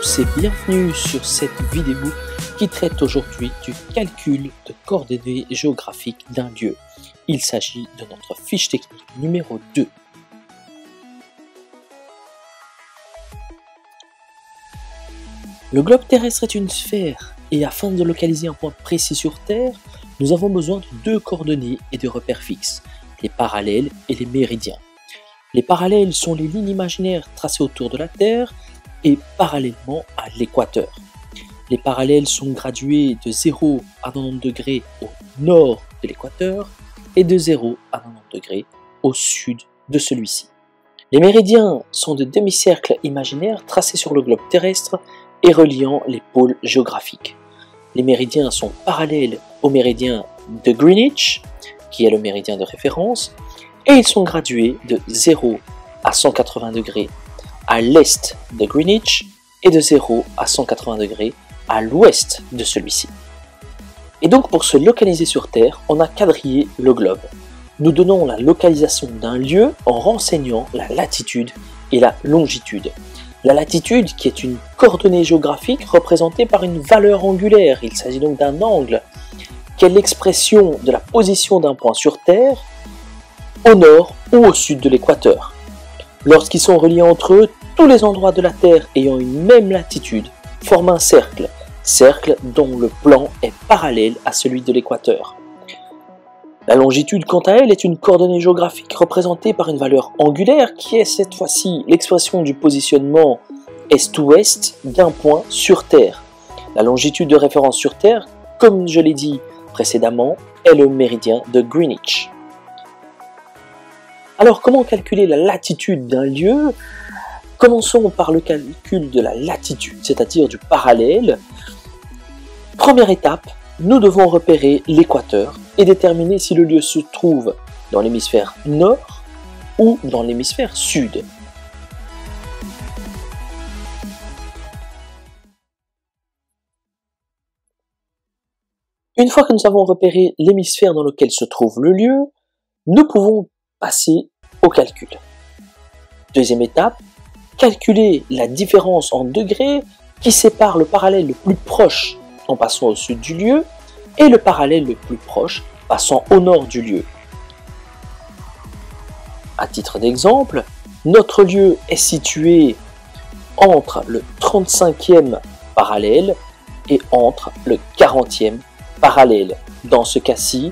tous et bienvenue sur cette vidéo qui traite aujourd'hui du calcul de coordonnées géographiques d'un lieu. Il s'agit de notre fiche technique numéro 2. Le globe terrestre est une sphère et afin de localiser un point précis sur Terre, nous avons besoin de deux coordonnées et de repères fixes, les parallèles et les méridiens. Les parallèles sont les lignes imaginaires tracées autour de la Terre et parallèlement à l'équateur. Les parallèles sont gradués de 0 à 90 degrés au nord de l'équateur et de 0 à 90 degrés au sud de celui-ci. Les méridiens sont de demi-cercles imaginaires tracés sur le globe terrestre et reliant les pôles géographiques. Les méridiens sont parallèles au méridien de Greenwich, qui est le méridien de référence, et ils sont gradués de 0 à 180 degrés à l'est de Greenwich et de 0 à 180 degrés à l'ouest de celui-ci. Et donc pour se localiser sur Terre, on a quadrillé le globe. Nous donnons la localisation d'un lieu en renseignant la latitude et la longitude. La latitude qui est une coordonnée géographique représentée par une valeur angulaire, il s'agit donc d'un angle, qui est l'expression de la position d'un point sur Terre au nord ou au sud de l'équateur. Lorsqu'ils sont reliés entre eux, tous les endroits de la Terre ayant une même latitude forment un cercle dont le plan est parallèle à celui de l'équateur. La longitude, quant à elle, est une coordonnée géographique représentée par une valeur angulaire qui est cette fois-ci l'expression du positionnement est-ouest d'un point sur Terre. La longitude de référence sur Terre, comme je l'ai dit précédemment, est le méridien de Greenwich. Alors, comment calculer la latitude d'un lieu? Commençons par le calcul de la latitude, c'est-à-dire du parallèle. Première étape, nous devons repérer l'équateur et déterminer si le lieu se trouve dans l'hémisphère nord ou dans l'hémisphère sud. Une fois que nous avons repéré l'hémisphère dans lequel se trouve le lieu, nous pouvons passer au calcul. Deuxième étape, calculer la différence en degrés qui sépare le parallèle le plus proche en passant au sud du lieu et le parallèle le plus proche passant au nord du lieu. À titre d'exemple, notre lieu est situé entre le 35e parallèle et entre le 40e parallèle. Dans ce cas-ci,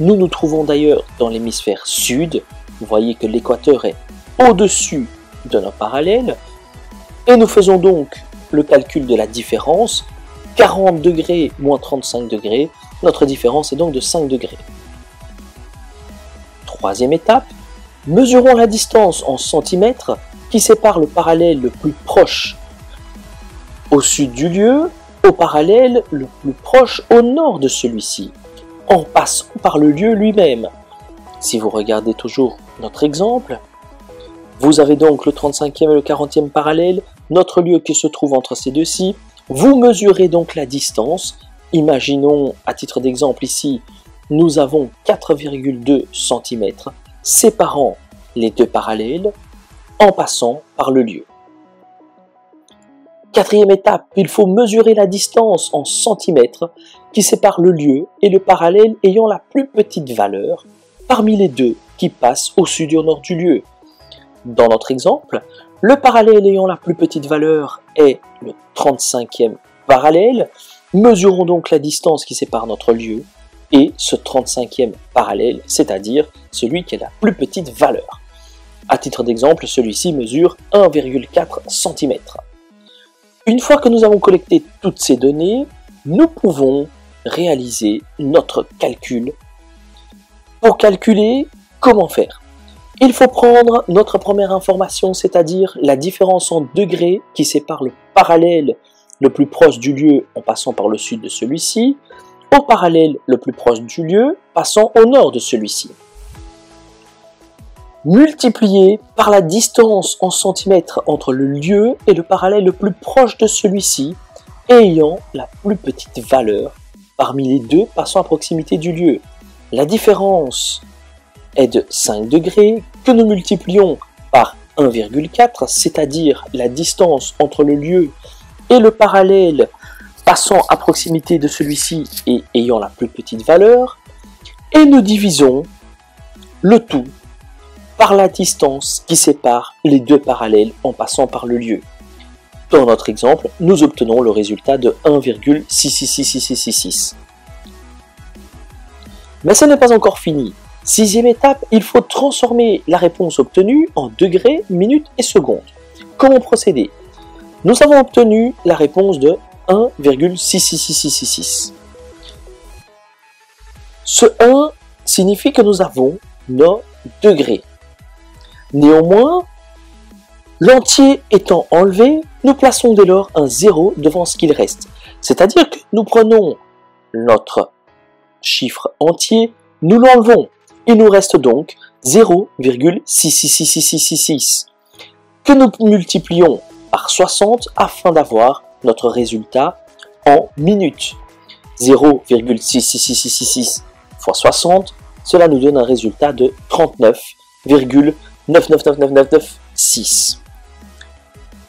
nous nous trouvons d'ailleurs dans l'hémisphère sud. Vous voyez que l'équateur est au-dessus de nos parallèles et nous faisons donc le calcul de la différence. 40 degrés moins 35 degrés, notre différence est donc de 5 degrés. Troisième étape, mesurons la distance en centimètres qui sépare le parallèle le plus proche au sud du lieu au parallèle le plus proche au nord de celui-ci, en passant par le lieu lui-même. Si vous regardez toujours notre exemple, vous avez donc le 35e et le 40e parallèle, notre lieu qui se trouve entre ces deux-ci. Vous mesurez donc la distance. Imaginons, à titre d'exemple ici, nous avons 4,2 cm séparant les deux parallèles en passant par le lieu. Quatrième étape, il faut mesurer la distance en centimètres qui sépare le lieu et le parallèle ayant la plus petite valeur parmi les deux qui passent au sud et au nord du lieu. Dans notre exemple, le parallèle ayant la plus petite valeur est le 35e parallèle. Mesurons donc la distance qui sépare notre lieu et ce 35e parallèle, c'est-à-dire celui qui a la plus petite valeur. À titre d'exemple, celui-ci mesure 1,4 cm. Une fois que nous avons collecté toutes ces données, nous pouvons réaliser notre calcul. Pour calculer, comment faire? Il faut prendre notre première information, c'est-à-dire la différence en degrés qui sépare le parallèle le plus proche du lieu en passant par le sud de celui-ci, au parallèle le plus proche du lieu passant au nord de celui-ci. Multiplier par la distance en centimètres entre le lieu et le parallèle le plus proche de celui-ci, ayant la plus petite valeur parmi les deux passant à proximité du lieu. La différence est de 5 degrés que nous multiplions par 1,4, c'est-à-dire la distance entre le lieu et le parallèle passant à proximité de celui-ci et ayant la plus petite valeur, et nous divisons le tout par la distance qui sépare les deux parallèles en passant par le lieu. Dans notre exemple, nous obtenons le résultat de 1,666666. Mais ce n'est pas encore fini. Sixième étape, il faut transformer la réponse obtenue en degrés, minutes et secondes. Comment procéder? Nous avons obtenu la réponse de 1,666666. Ce 1 signifie que nous avons nos degrés. Néanmoins, l'entier étant enlevé, nous plaçons dès lors un 0 devant ce qu'il reste. C'est-à-dire que nous prenons notre chiffre entier, nous l'enlevons. Il nous reste donc 0,666666 que nous multiplions par 60 afin d'avoir notre résultat en minutes. 0,666666 fois 60, cela nous donne un résultat de 39,999996.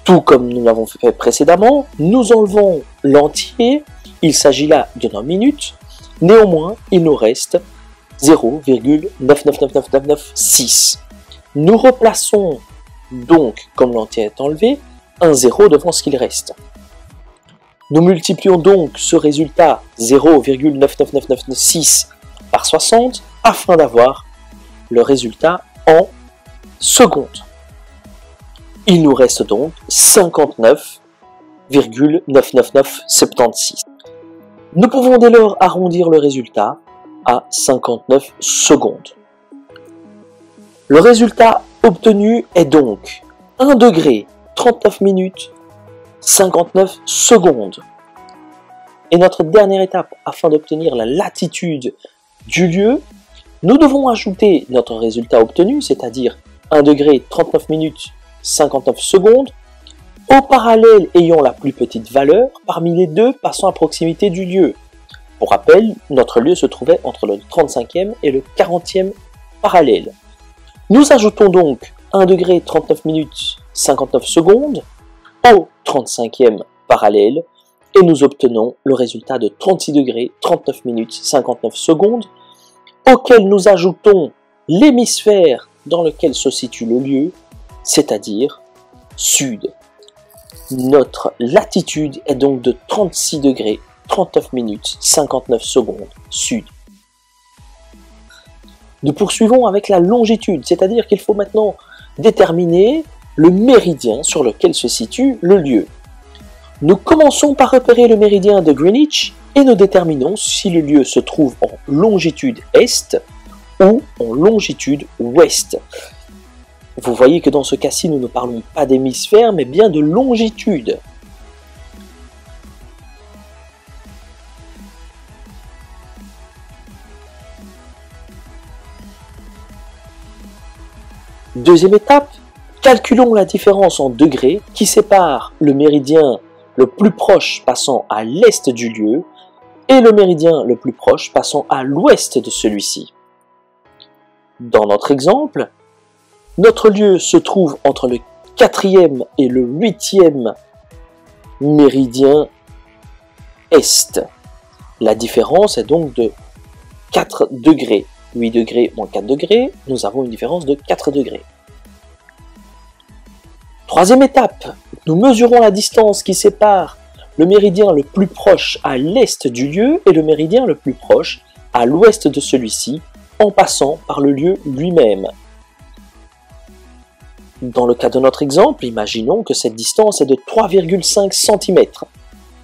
Tout comme nous l'avons fait précédemment, nous enlevons l'entier, il s'agit là de nos minutes, néanmoins il nous reste 0,999996. Nous replaçons donc, comme l'entier est enlevé, un 0 devant ce qu'il reste. Nous multiplions donc ce résultat 0,99996 par 60 afin d'avoir le résultat en secondes. Il nous reste donc 59,99976. Nous pouvons dès lors arrondir le résultat à 59 secondes. Le résultat obtenu est donc 1 degré, 39 minutes, 59 secondes. Et notre dernière étape, afin d'obtenir la latitude du lieu, nous devons ajouter notre résultat obtenu, c'est-à-dire 1 degré, 39 minutes, 59 secondes, au parallèle ayant la plus petite valeur parmi les deux passant à proximité du lieu. Pour rappel, notre lieu se trouvait entre le 35e et le 40e parallèle. Nous ajoutons donc 1 degré, 39 minutes, 59 secondes au 35e parallèle et nous obtenons le résultat de 36 degrés, 39 minutes, 59 secondes auquel nous ajoutons l'hémisphère dans lequel se situe le lieu, c'est-à-dire sud. Notre latitude est donc de 36 degrés, 39 minutes, 59 secondes sud. Nous poursuivons avec la longitude, c'est-à-dire qu'il faut maintenant déterminer le méridien sur lequel se situe le lieu. Nous commençons par repérer le méridien de Greenwich et nous déterminons si le lieu se trouve en longitude est ou en longitude ouest. Vous voyez que dans ce cas-ci, nous ne parlons pas d'hémisphère, mais bien de longitude. Deuxième étape, calculons la différence en degrés qui sépare le méridien le plus proche passant à l'est du lieu et le méridien le plus proche passant à l'ouest de celui-ci. Dans notre exemple, notre lieu se trouve entre le 4e et le 8e méridien est. La différence est donc de 4 degrés. 8 degrés moins 4 degrés, nous avons une différence de 4 degrés. Troisième étape, nous mesurons la distance qui sépare le méridien le plus proche à l'est du lieu et le méridien le plus proche à l'ouest de celui-ci, en passant par le lieu lui-même. Dans le cas de notre exemple, imaginons que cette distance est de 3,5 cm.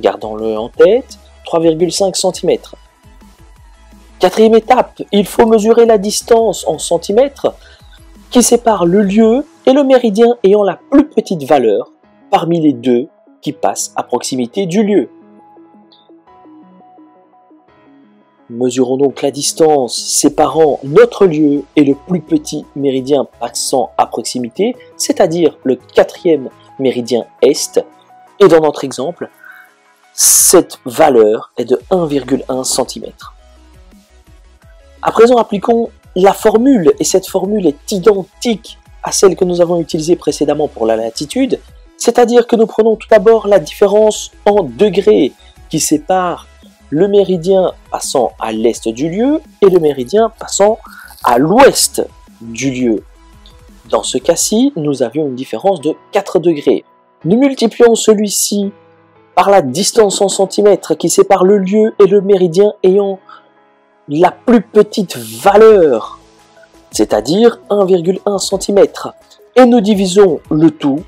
Gardons-le en tête, 3,5 cm. Quatrième étape, il faut mesurer la distance en centimètres qui sépare le lieu et le méridien ayant la plus petite valeur parmi les deux qui passent à proximité du lieu. Mesurons donc la distance séparant notre lieu et le plus petit méridien passant à proximité, c'est-à-dire le 4e méridien est, et dans notre exemple, cette valeur est de 1,1 cm. À présent, appliquons la formule, et cette formule est identique à celle que nous avons utilisée précédemment pour la latitude, C'est-à-dire que nous prenons tout d'abord la différence en degrés qui sépare le méridien passant à l'est du lieu et le méridien passant à l'ouest du lieu. Dans ce cas-ci, nous avions une différence de 4 degrés. Nous multiplions celui-ci par la distance en centimètres qui sépare le lieu et le méridien ayant la plus petite valeur, c'est-à-dire 1,1 cm. Et nous divisons le tout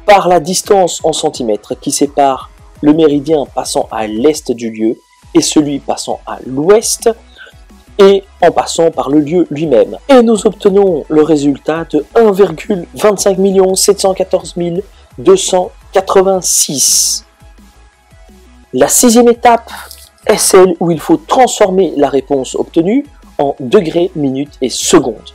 par la distance en centimètres qui sépare le méridien passant à l'est du lieu et celui passant à l'ouest et en passant par le lieu lui-même. Et nous obtenons le résultat de 1,25 714 286. La sixième étape est celle où il faut transformer la réponse obtenue en degrés, minutes et secondes.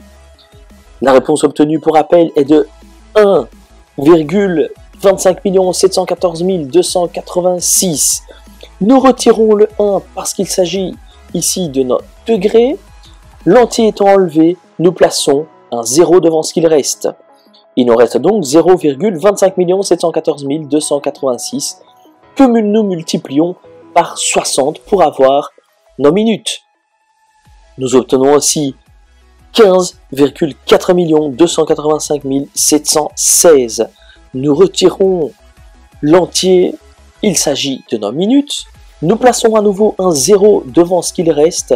La réponse obtenue, pour rappel, est de 1,25 714 286. Nous retirons le 1 parce qu'il s'agit ici de notre degré. L'entier étant enlevé, nous plaçons un 0 devant ce qu'il reste. Il nous reste donc 0,25 714 286 que nous multiplions par 60 pour avoir nos minutes. Nous obtenons aussi 15,4 285 716. Nous retirons l'entier, il s'agit de nos minutes. Nous plaçons à nouveau un 0 devant ce qu'il reste.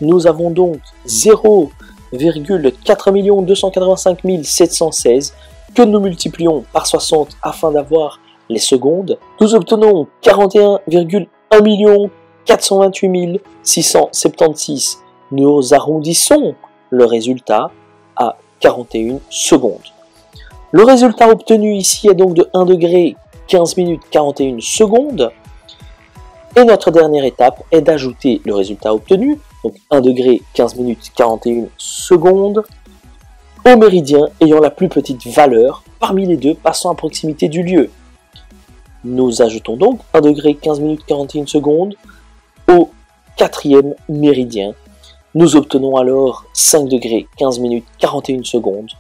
Nous avons donc 0,4 285 716 que nous multiplions par 60 afin d'avoir les secondes. Nous obtenons 41,1 428 676. Nous arrondissons le résultat à 41 secondes. Le résultat obtenu ici est donc de 1 degré 15 minutes 41 secondes. Et notre dernière étape est d'ajouter le résultat obtenu, donc 1 degré 15 minutes 41 secondes, au méridien ayant la plus petite valeur parmi les deux passant à proximité du lieu. Nous ajoutons donc 1 degré 15 minutes 41 secondes au quatrième méridien. Nous obtenons alors 5 degrés 15 minutes 41 secondes.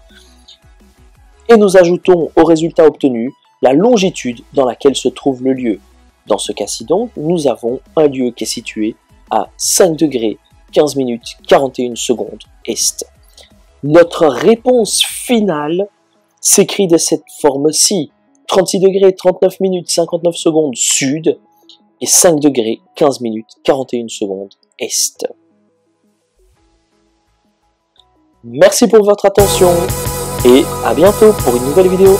Et nous ajoutons au résultat obtenu la longitude dans laquelle se trouve le lieu. Dans ce cas-ci donc, nous avons un lieu qui est situé à 5 degrés 15 minutes 41 secondes est. Notre réponse finale s'écrit de cette forme-ci: 36 degrés 39 minutes 59 secondes sud et 5 degrés 15 minutes 41 secondes est. Merci pour votre attention et à bientôt pour une nouvelle vidéo.